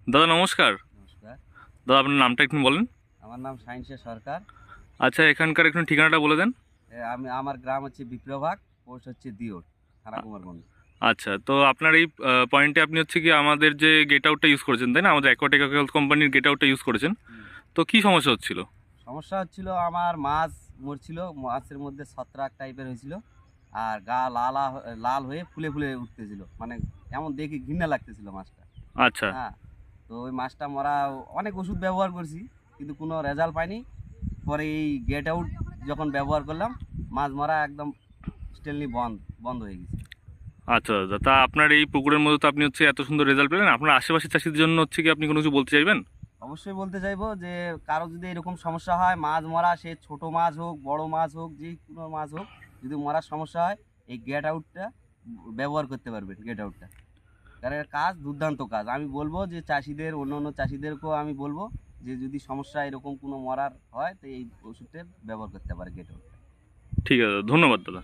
দাদা নমস্কার। নমস্কার। দাদা আপনার নামটা একটু বলেন। আমার নাম সাইনসে সরকার। আচ্ছা, এখানকার একটু ঠিকানাটা বলে দেন। আমার গ্রাম হচ্ছে বিপ্লবাগ, পোস্ট হচ্ছে দিওর, থানা আ- কুমারগঞ্জ। আচ্ছা, তো আপনার এই পয়েন্টে আপনি হচ্ছে কি আমাদের যে গেট আউটটা ইউজ করেছেন, তাই না? আমাদের অ্যাকোয়াটিক হেলথ কোম্পানির গেট আউটটা ইউজ করেছেন। হুম। তো কি সমস্যা হচ্ছিল? সমস্যা হচ্ছিল, আমার মাছ মরছিল, মাছের মধ্যে ছত্রাক টাইপের হয়েছিল, আর গা লাল লাল হয়ে ফুলে ফুলে উঠতেছিল, মানে এমন দেখে ঘৃণা লাগতেছিল মাছটা। আচ্ছা। হ্যাঁ, তো ওই মাছটা মরা, অনেক ওষুধ ব্যবহার করছি কিন্তু কোনো রেজাল্ট পাইনি। পরে এই গেট আউট যখন ব্যবহার করলাম, মাছ মরা একদম স্টেলনি বন্ধ বন্ধ হয়ে গেছে। আচ্ছা দাদা, তা আপনার এই পুকুরের মধ্যে তো আপনি হচ্ছে এত সুন্দর রেজাল্ট পেলেন, আপনার আশেপাশের চাষিদের জন্য হচ্ছে কি আপনি কোনো কিছু বলতে চাইবেন? অবশ্যই বলতে চাইবো যে কারো যদি এরকম সমস্যা হয়, মাছ মরা, সে ছোট মাছ হোক বড় মাছ হোক, যে কোনো মাছ হোক, যদি মরার সমস্যা হয়, এই গেট আউটটা ব্যবহার করতে পারবেন। গেট আউটটা, কারণ এর কাজ দুর্দান্ত কাজ। আমি বলবো যে চাষিদের, অন্য অন্য চাষিদেরকেও আমি বলবো যে যদি সমস্যা এরকম কোনো মরার হয়, তো এই ওষুধটা ব্যবহার করতে পারে গেট আউট। ঠিক আছে দাদা, ধন্যবাদ দাদা।